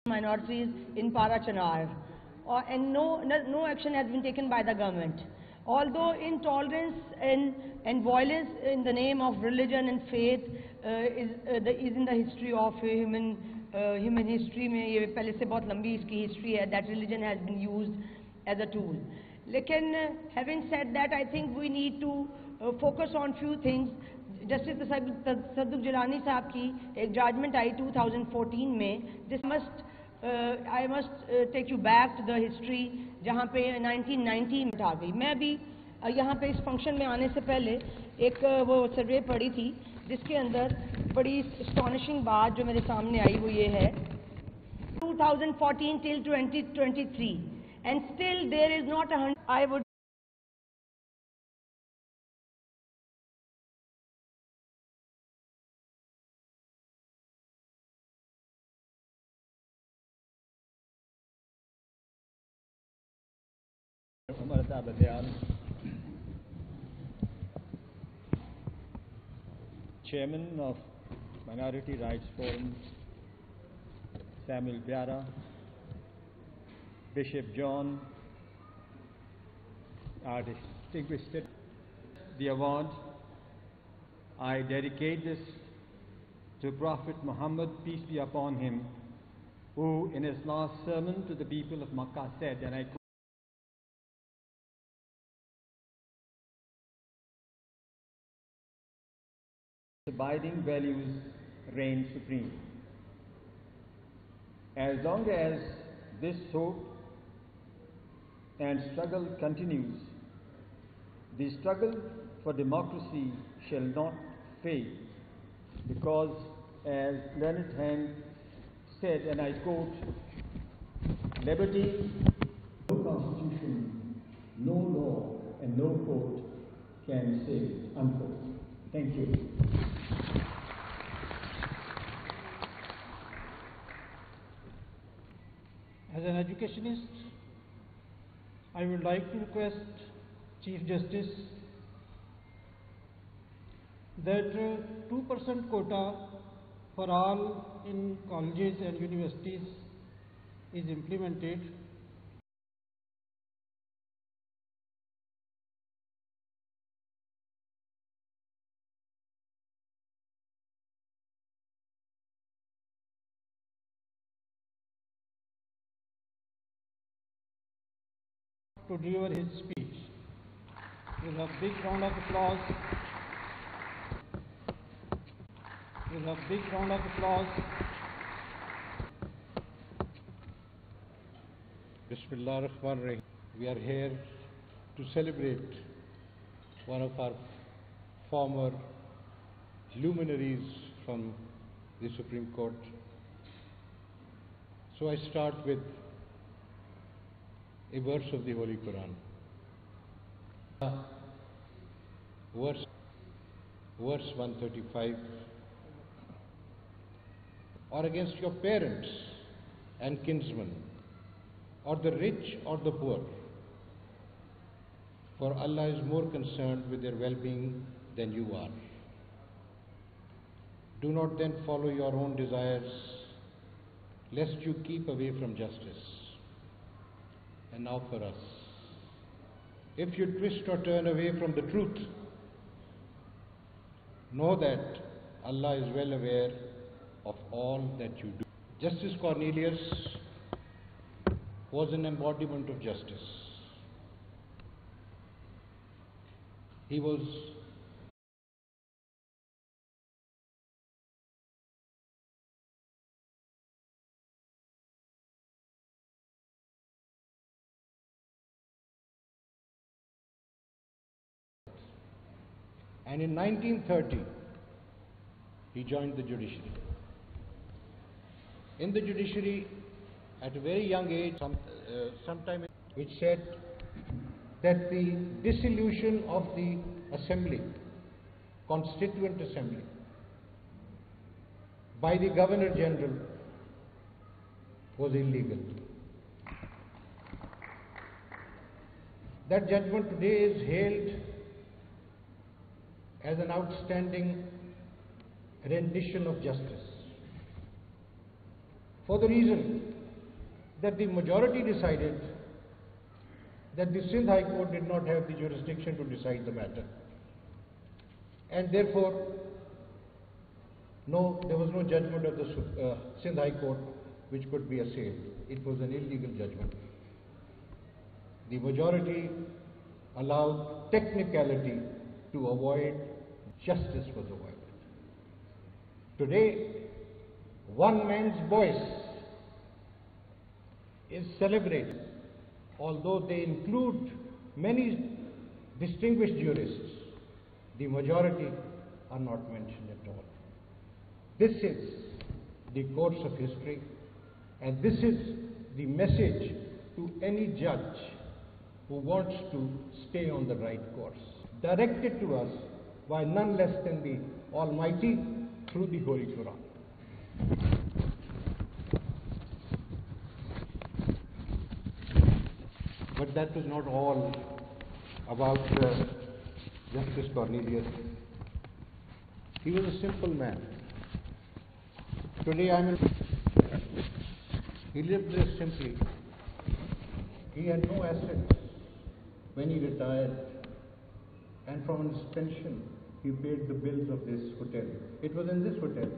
minorities in Parachanar, and no action has been taken by the government. Although intolerance and violence in the name of religion and faith is in the history of human history में ये पहले से बहुत लंबी इसकी history है that religion has been used as a tool. लेकिन having said that, I think we need to focus on few things. Justice Tassaduq Jilani साहब की एक जजमेंट आई 2014 में, this must I must take you back to the history जहाँ पे 1990 में आ गई. मैं भी यहाँ पे इस फंक्शन में आने से पहले एक वो सर्वे पढ़ी थी जिसके अंदर बड़ी एस्टॉनिशिंग बात जो मेरे सामने आई वो ये है 2014 till 2023 and still there is not a I would Umar Bandial, Chairman of Minority Rights Forum, Samuel Biara, Bishop John, our distinguished the award. I dedicate this to Prophet Muhammad, peace be upon him, who in his last sermon to the people of Makkah said, and I quote, abiding values reign supreme. As long as this hope and struggle continues, the struggle for democracy shall not fade, because as Learned Hand said, and I quote, liberty, no constitution, no law, and no court can save, unquote. Thank you. As an educationist, I would like to request Chief Justice that 2% quota for all in colleges and universities is implemented. To deliver his speech. We'll have a big round of applause. We'll have a big round of applause. Bismillah ar-Rahman ar-Rahim. We are here to celebrate one of our former luminaries from the Supreme Court. So I start with a verse of the Holy Quran. Verse 135. Or against your parents and kinsmen, or the rich or the poor, for Allah is more concerned with their well-being than you are. Do not then follow your own desires, lest you keep away from justice. And now for us, if you twist or turn away from the truth, know that Allah is well aware of all that you do. Justice Cornelius was an embodiment of justice. He was and in 1930 he joined the judiciary. In the judiciary, at a very young age, sometime it said that the dissolution of the assembly, constituent assembly, by the Governor General was illegal. That judgment today is hailed as an outstanding rendition of justice. for the reason that the majority decided that the Sindh High Court did not have the jurisdiction to decide the matter. And therefore, there was no judgment of the Sindh High Court which could be assailed. It was an illegal judgment. The majority allowed technicality to avoid justice was avoided. Today, one man's voice is celebrated, although they include many distinguished jurists. The majority are not mentioned at all. This is the course of history, and this is the message to any judge who wants to stay on the right course, directed to us by none less than the Almighty through the Holy Quran. But that was not all about Justice Cornelius. He was a simple man. Today he lived very simply. He had no assets when he retired, and from his pension he paid the bills of this hotel. It was in this hotel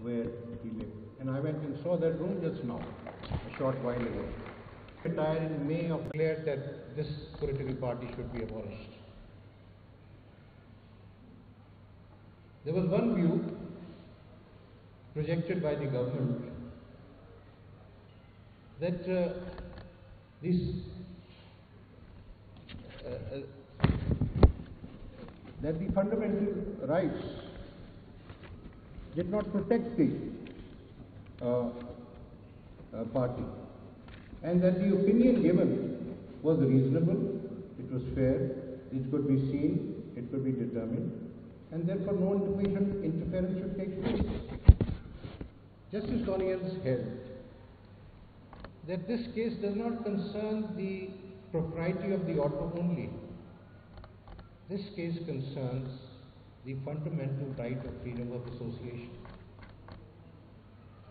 where he lived. And I went and saw that room just now, a short while ago. Retired in May of declared that this political party should be abolished. There was one view projected by the government that that the fundamental rights did not protect the party, and that the opinion given was reasonable, it was fair, it could be seen, it could be determined, and therefore no interference should take place. Justice Cornelius held that this case does not concern the propriety of the order only. This case concerns the fundamental right of freedom of association.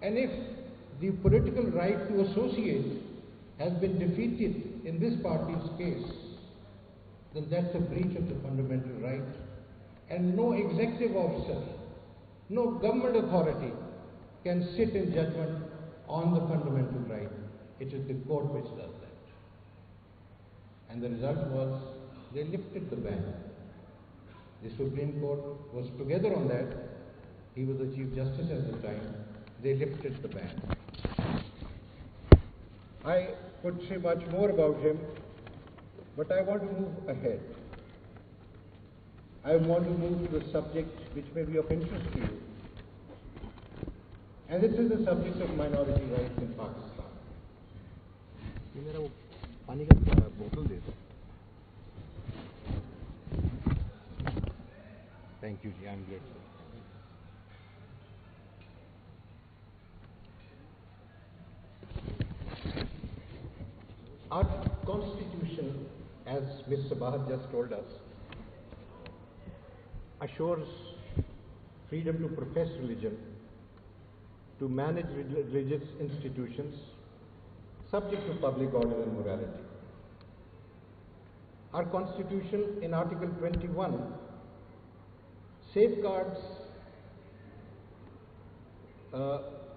And if the political right to associate has been defeated in this party's case, then that's a breach of the fundamental right. And no executive officer, no government authority can sit in judgment on the fundamental right. It is the court which does that. And the result was they lifted the ban. The Supreme Court was together on that. He was the Chief Justice at the time. They lifted the ban. I could say much more about him, but I want to move ahead. I want to move to the subject which may be of interest to you. And this is the subject of minority rights in Pakistan. ये मेरा वो पानी का बोतल दे दो. Thank you, I am grateful. Our Constitution, as Ms. Sabahat just told us, assures freedom to profess religion, to manage religious institutions, subject to public order and morality. Our Constitution in Article 21 safeguards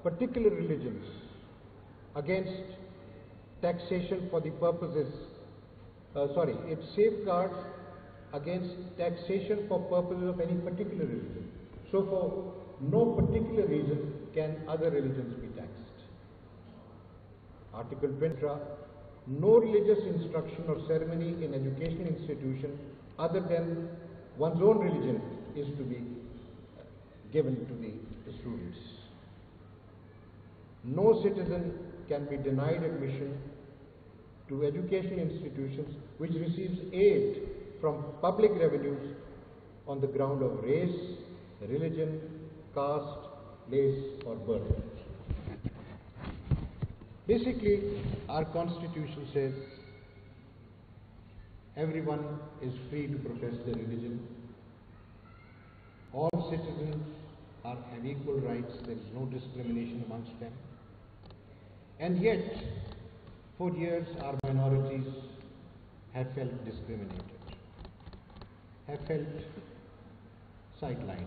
particular religions against taxation for the purposes, it safeguards against taxation for purposes of any particular religion. So for no particular reason can other religions be taxed. Article 20, no religious instruction or ceremony in educational institution other than one's own religion is to be given to the students. No citizen can be denied admission to educational institutions which receives aid from public revenues on the ground of race, religion, caste, place or birth. Basically, our Constitution says everyone is free to profess their religion. All citizens have equal rights. There is no discrimination amongst them. And yet, for years our minorities have felt discriminated, have felt sidelined,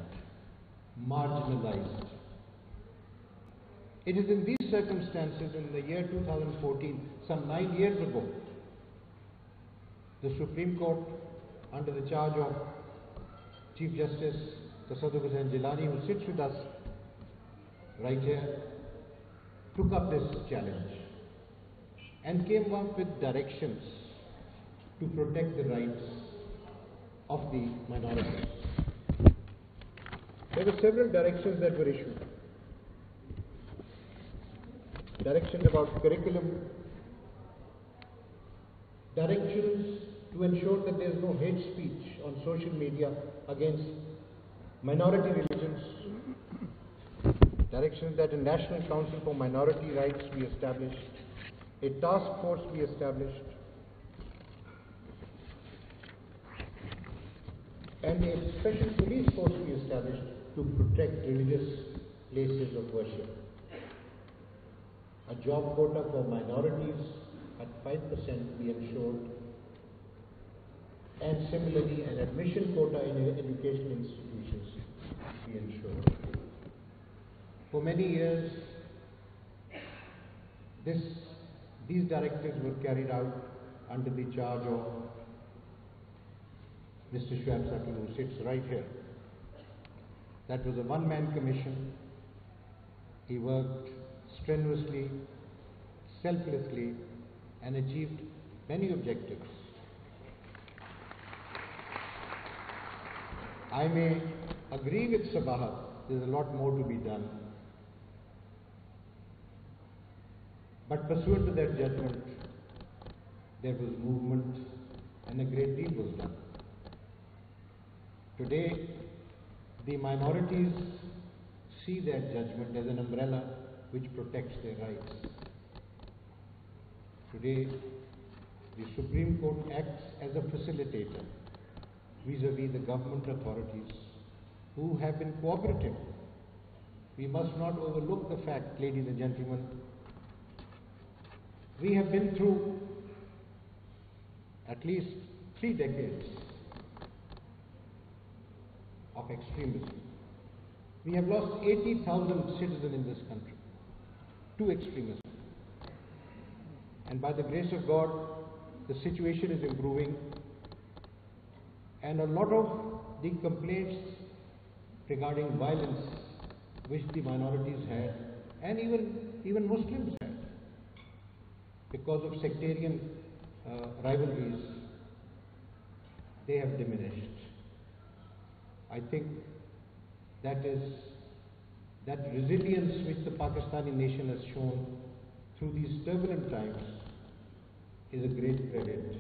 marginalized. It is in these circumstances, in the year 2014, some 9 years ago, the Supreme Court, under the charge of Chief Justice Tasadduq Hussain Jilani, who sits with us right here, took up this challenge and came up with directions to protect the rights of the minorities. There were several directions that were issued. Directions about curriculum, directions to ensure that there is no hate speech on social media against minority religions, directions that a National Council for Minority Rights be established, a task force be established, and a special police force be established to protect religious places of worship. A job quota for minorities at 5% be ensured, and similarly an admission quota in educational institutions be ensured. For many years, these directives were carried out under the charge of Mr. Shuaib Sakil, who sits right here. That was a one-man commission. He worked strenuously, selflessly, and achieved many objectives. I may agree with Sabahat, there's a lot more to be done. But pursuant to that judgment, there was movement and a great deal was done. Today, the minorities see that judgment as an umbrella which protects their rights. Today, the Supreme Court acts as a facilitator vis-à-vis the government authorities who have been cooperative. We must not overlook the fact, ladies and gentlemen, we have been through at least 3 decades of extremism. We have lost 80,000 citizens in this country to extremism. And by the grace of God, the situation is improving, and a lot of the complaints regarding violence which the minorities had, and even Muslims had, because of sectarian rivalries, they have diminished. I think that resilience which the Pakistani nation has shown through these turbulent times is a great credit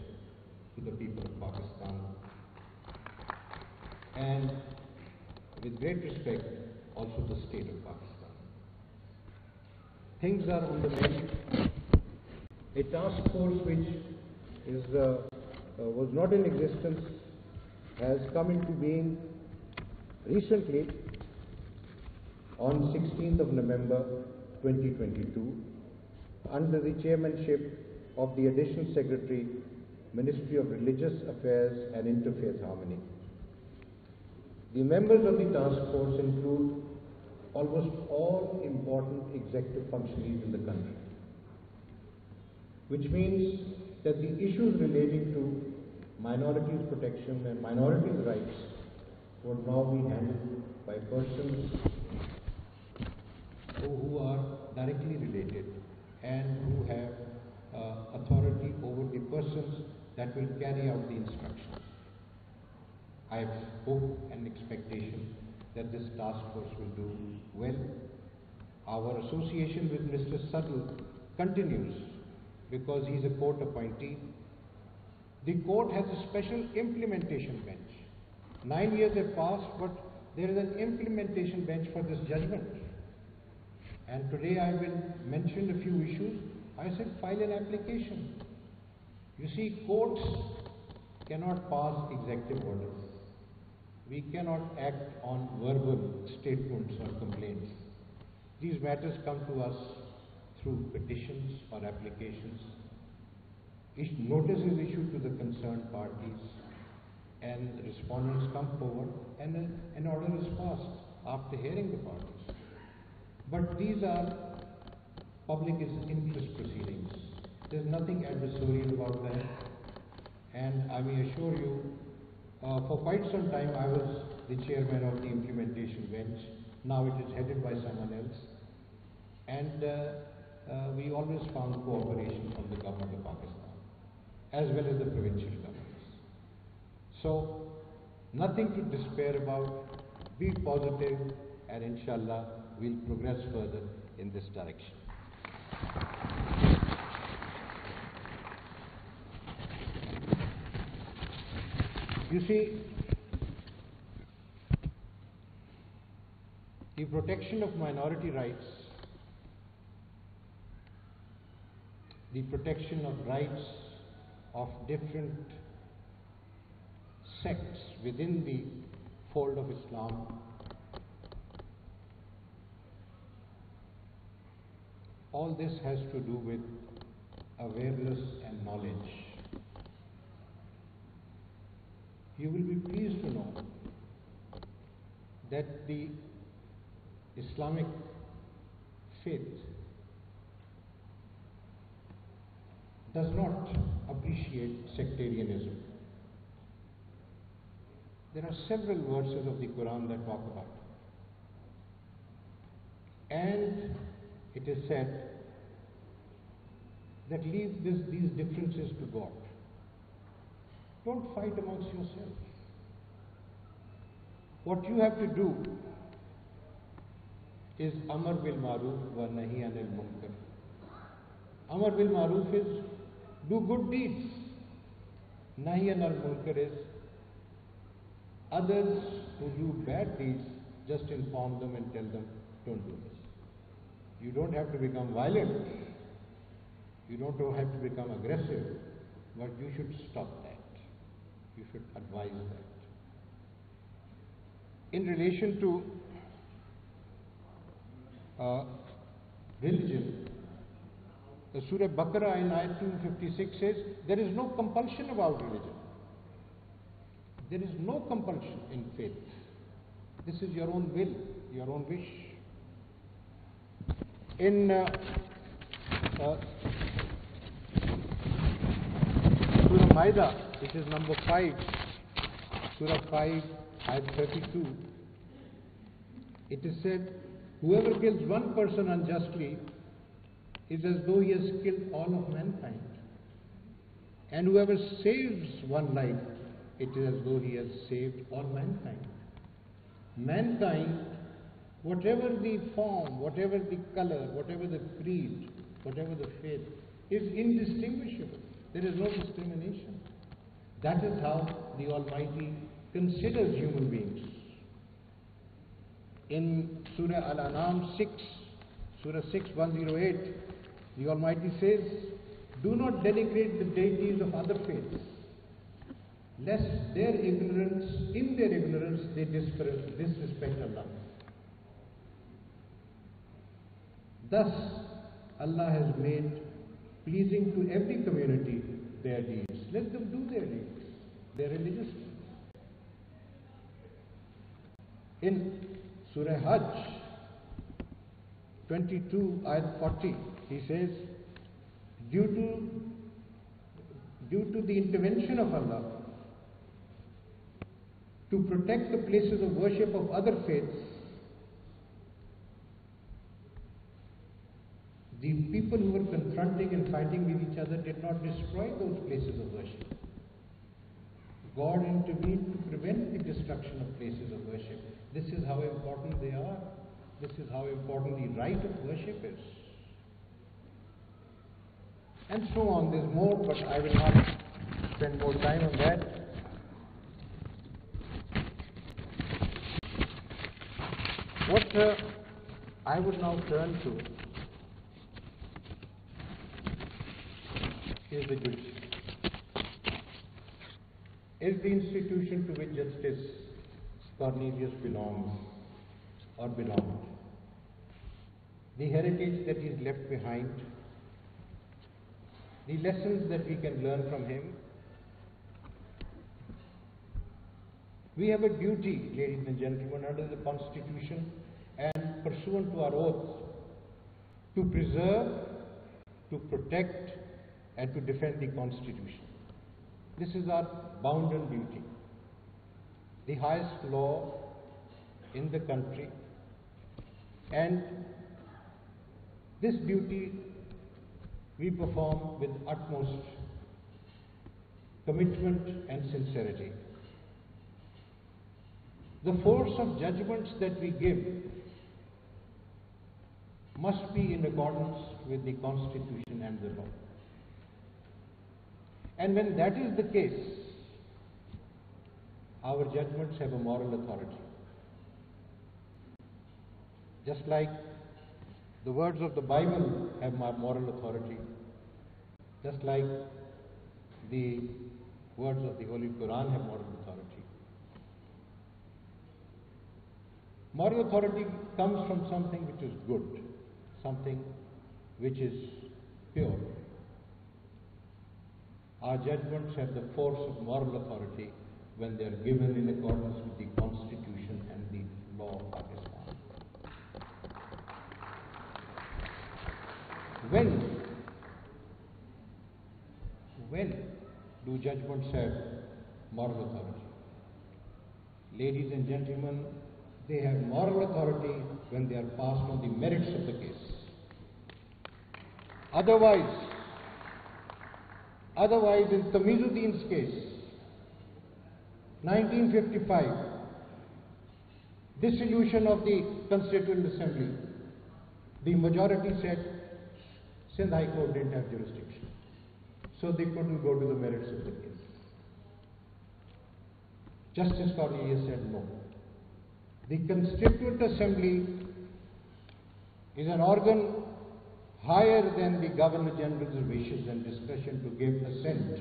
to the people of Pakistan. And with great respect, also the state of Pakistan. Things are on the mend. A task force which was not in existence has come into being recently on 16th of November 2022 under the chairmanship of the Additional Secretary, Ministry of Religious Affairs and Interfaith Harmony. The members of the task force include almost all important executive functionaries in the country, which means that the issues relating to minorities protection and minorities rights would now be handled by persons who are directly related and who have authority over the persons that will carry out the instructions. I have hope and expectation that this task force will do well. Our association with Mr. Sadl continues because he is a court appointee. The court has a special implementation bench. 9 years have passed, but there is an implementation bench for this judgment. And today I will mention a few issues. I said file an application. You see, courts cannot pass executive orders. We cannot act on verbal statements or complaints. These matters come to us through petitions or applications. Notice is issued to the concerned parties, and respondents come forward, and an order is passed after hearing the parties. But these are public interest proceedings. There's nothing adversarial about that. And I may assure you, for quite some time I was the chairman of the implementation bench. Now it is headed by someone else. And we always found cooperation from the government of Pakistan, as well as the provincial governments. So, nothing to despair about. Be positive, and inshallah we'll progress further in this direction. You see, the protection of minority rights, the protection of rights of different sects within the fold of Islam, all this has to do with awareness and knowledge. You will be pleased to know that the Islamic faith does not appreciate sectarianism. There are several verses of the Quran that talk about it. And it is said that leave these differences to God. Don't fight amongst yourselves. What you have to do is Amar bil Maruf wa Nahi anil Munkar. Amar bil Maruf is do good deeds. Nahi anil Munkar is others who do bad deeds, just inform them and tell them, don't do this. You don't have to become violent. You don't have to become aggressive, but you should stop that. You should advise that. In relation to religion, the Surah Baqarah in Ayat 256 says, there is no compulsion about religion. There is no compulsion in faith. This is your own will, your own wish. In Surah Maida, which is number 5, Surah 5, Ayat 32, it is said, whoever kills one person unjustly is as though he has killed all of mankind. And whoever saves one life, it is as though he has saved all mankind. Mankind, whatever the form, whatever the color, whatever the creed, whatever the faith, is indistinguishable. There is no discrimination. That is how the Almighty considers human beings. In Surah Al-An'am 6, Surah 6, 108, the Almighty says, do not denigrate the deities of other faiths, lest in their ignorance, they disrespect Allah. Thus, Allah has made pleasing to every community their deeds. Let them do their deeds, their religious deeds. In Surah Hajj 22, Ayat 40, he says, due to the intervention of Allah to protect the places of worship of other faiths, the people who were confronting and fighting with each other did not destroy those places of worship. God intervened to prevent the destruction of places of worship. This is how important they are. This is how important the right of worship is. And so on. There's more, but I will not spend more time on that. What I would now turn to is the judiciary. Is the institution to which Justice Cornelius belongs or belonged. the heritage that is left behind, the lessons that we can learn from him. We have a duty, ladies and gentlemen, under the Constitution and pursuant to our oath, to preserve, to protect, and to defend the Constitution. This is our bounden duty, the highest law in the country, and this duty we perform with utmost commitment and sincerity. The force of judgments that we give must be in accordance with the Constitution and the law. And when that is the case, our judgments have a moral authority. Just like the words of the Bible have moral authority, just like the words of the Holy Quran have moral authority. Moral authority comes from something which is good, something which is pure. Our judgments have the force of moral authority when they are given in accordance with the Constitution and the law of Pakistan. When do judgments have moral authority? Ladies and gentlemen, they have moral authority when they are passed on the merits of the case. Otherwise, in Tamizuddin's case, 1955, dissolution of the Constituent Assembly, the majority said Sindh High Court didn't have jurisdiction, so they couldn't go to the merits of the case. Justice Cornelius said no. The Constituent Assembly is an organ higher than the Governor General's wishes and discretion to give assent.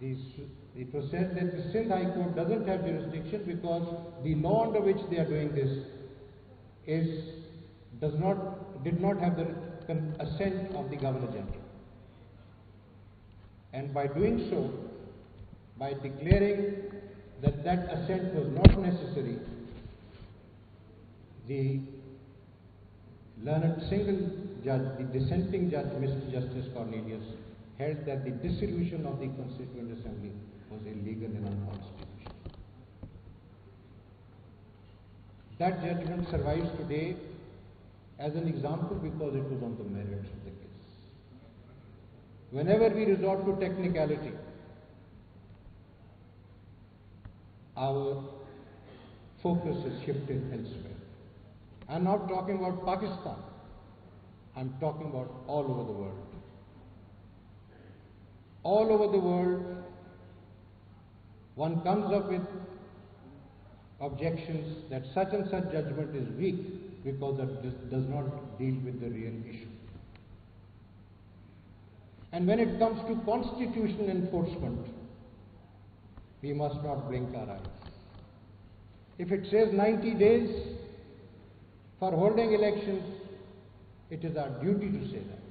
It was said that the Sindh High Court doesn't have jurisdiction because the law under which they are doing this did not have the assent of the Governor General. And by doing so, by declaring that that assent was not necessary, the learned single judge, the dissenting judge, Mr. Justice Cornelius, held that the dissolution of the Constituent Assembly was illegal and unconstitutional. That judgment survives today as an example because it was on the merits of the case. Whenever we resort to technicality, our focus is shifted elsewhere. I'm not talking about Pakistan, I'm talking about all over the world. All over the world, one comes up with objections that such and such judgment is weak because it does not deal with the real issue. And when it comes to constitutional enforcement, we must not blink our eyes. If it says 90 days for holding elections, it is our duty to say that.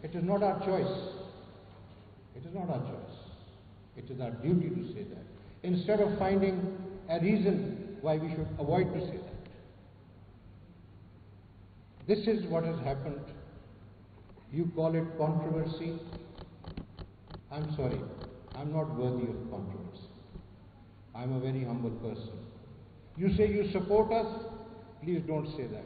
It is not our choice. It is not our choice. It is our duty to say that, instead of finding a reason why we should avoid to say that. This is what has happened. You call it controversy. I'm sorry, I'm not worthy of controversy. I'm a very humble person. You say you support us, please don't say that.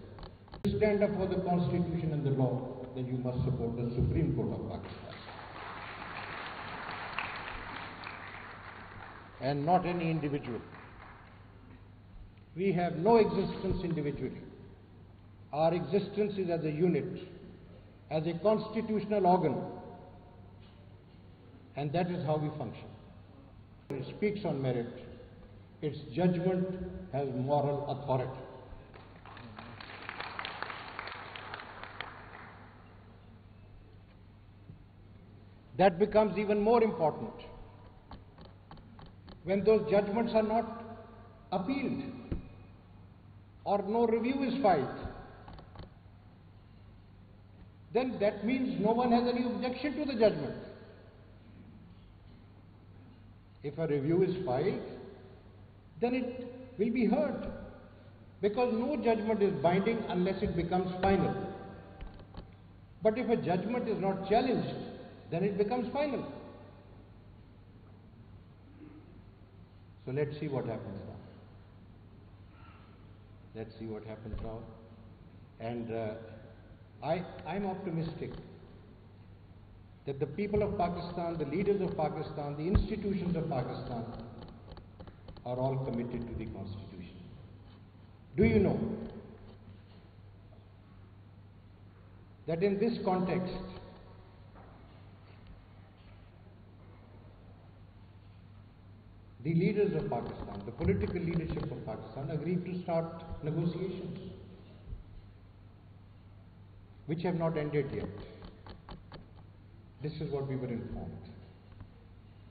You stand up for the Constitution and the law, then you must support the Supreme Court of Pakistan. And not any individual. We have no existence individually. Our existence is as a unit, as a constitutional organ, and that is how we function. When it speaks on merit, its judgment has moral authority. That becomes even more important when those judgments are not appealed or no review is filed. then that means no one has any objection to the judgment. If a review is filed, then it will be heard, because no judgment is binding unless it becomes final. But if a judgment is not challenged, then it becomes final. So let's see what happens now. Let's see what happens now. And I'm optimistic that the people of Pakistan, the leaders of Pakistan, the institutions of Pakistan are all committed to the Constitution. Do you know that in this context, the leaders of Pakistan, the political leadership of Pakistan agreed to start negotiations, which have not ended yet. This is what we were informed.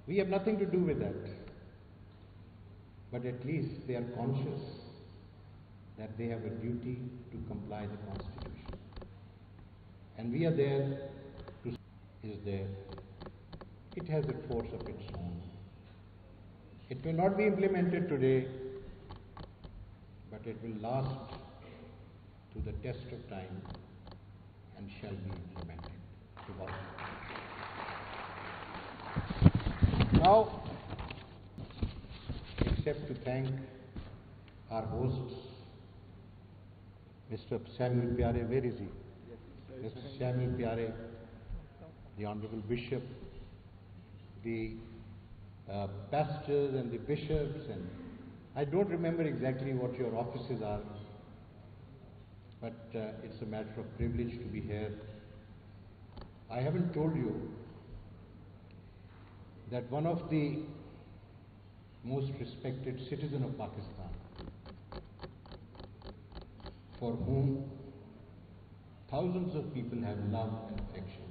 We have nothing to do with that. But at least they are conscious that they have a duty to comply the Constitution. And we are there to is there. It has a force of its own. It may not be implemented today, but it will last to the test of time and shall be implemented. Now, except to thank our hosts, Mr. Samuel Pyare, where is he? Mr. Samuel Pyare, the Honorable Bishop, the pastors and the bishops, and I don't remember exactly what your offices are, but it's a matter of privilege to be here. I haven't told you that one of the most respected citizen of Pakistan, for whom thousands of people have love and affection,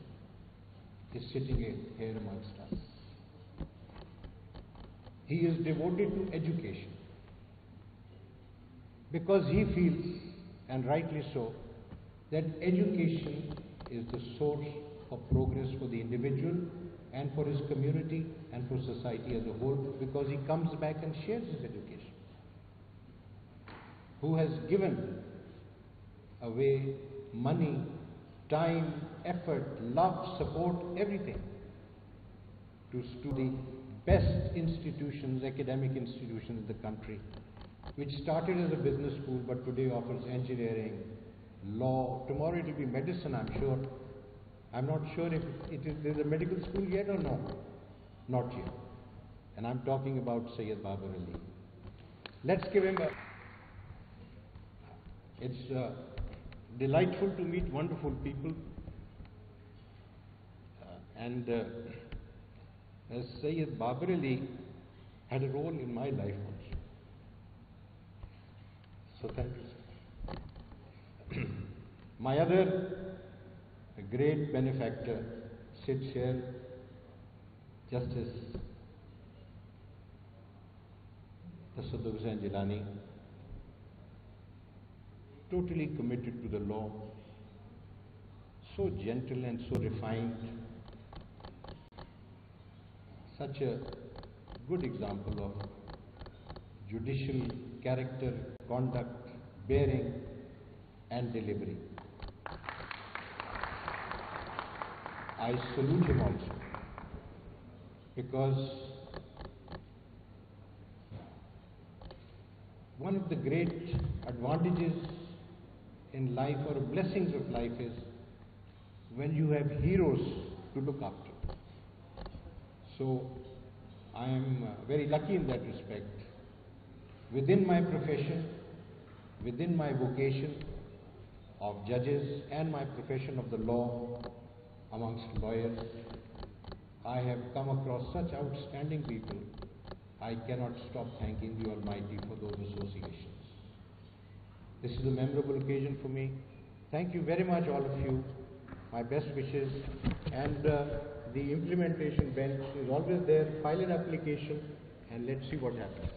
is sitting here amongst us. He is devoted to education because he feels, and rightly so, that education is the source of progress for the individual and for his community and for society as a whole, because he comes back and shares his education. Who has given away money, time, effort, love, support, everything to the best institutions, academic institutions in the country, which started as a business school but today offers engineering, law. Tomorrow it will be medicine, I'm sure. I'm not sure if there's a medical school yet or no. Not yet. And I'm talking about Sayyid Babar Ali. Let's give him a... It's delightful to meet wonderful people. As Sayyid Babar Ali had a role in my life also. So thank you, sir. My other great benefactor sits here, Justice Tassadduk Hussain Jilani, totally committed to the law, so gentle and so refined, such a good example of judicial character, conduct, bearing and delivery. I salute him also, because one of the great advantages in life or blessings of life is when you have heroes to look after. So I am very lucky in that respect. Within my profession, within my vocation of judges and my profession of the law amongst lawyers, I have come across such outstanding people. I cannot stop thanking the Almighty for those associations. This is a memorable occasion for me. Thank you very much, all of you. My best wishes. And the implementation bench is always there. File an application and let's see what happens.